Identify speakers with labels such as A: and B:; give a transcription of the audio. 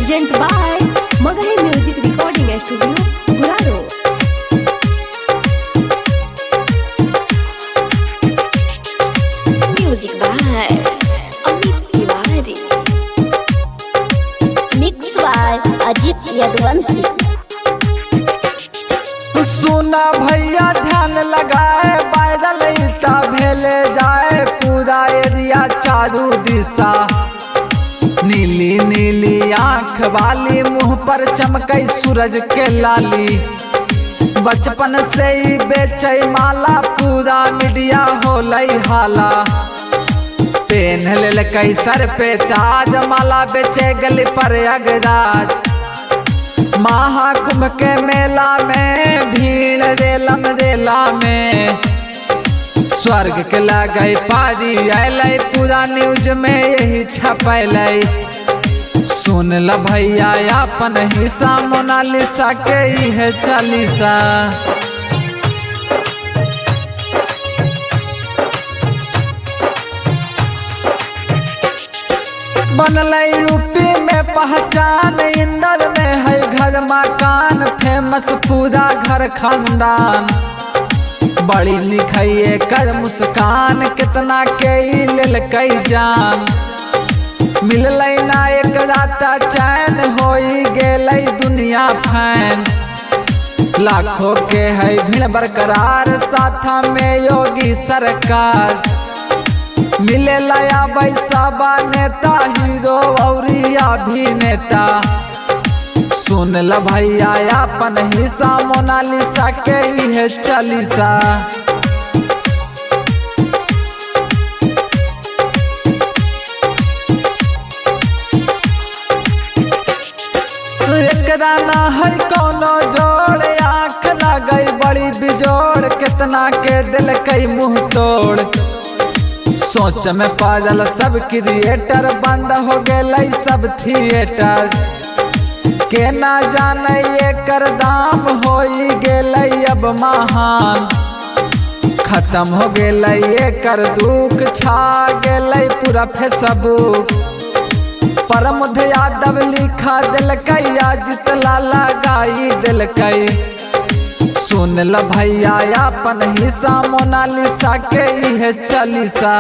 A: Present by Magahi music recording studio Guraru. Music by Amit Tiwari, mix by Ajit Yaduvanshi.
B: सुना भैया ध्यान लगाए, वायरल इता भेले जाए पूरा एरिया चारू दिशा। नीली नीली आँख वाली, मुंह पर चमकई सूरज के लाली। बचपन से ही बेचे माला, पूरा मीडिया होलई हाला। पेन ले कई सर पे ताज, माला बेचे गली पर अगराज। महाकुंभ के मेला में भीड़ रेलम रेला में। स्वर्ग के लगे पारी अलै, पूरा न्यूज में यही छपैलै। सुन ल भैया अपन हिस्सा, मोनालिसा के है चालीसा। बनलै यूपी में पहचान, इंदर में है घर मकान। फेमस पूरा घर खानदान, बड़ी लिखइए कर मुस्कान। कितना के लेल कई जान, मिललै ना एक रात चैन। होई गेलै दुनिया फैन, लाखों के है भीड़ बरकरार। साथा में योगी सरकार, मिले लाया बैसाबा नेता, हीरो और अभिनेता। सुन ल भैया अपन हिस्सा, मोनालिसा के है चालीसा। एकरा ना है कोनो जोड़, आँख लगई बड़ी बिजोड़। कितना के दिल कई मुँह तोड़, सोच में पागल सब क्रिएटर। बंद हो गए सब थिएटर, के ना जाने एकर दाम। होई गेलै अब महान, खत्म हो गेलै एकर दुख। छा गेलै पूरा फेसबुक, प्रमोद यादव लिखा दिलकै, अजित लाला गाई दिलकै। सुन ल भैया अपन हिस्सा, मोनालिसा के है चालीसा।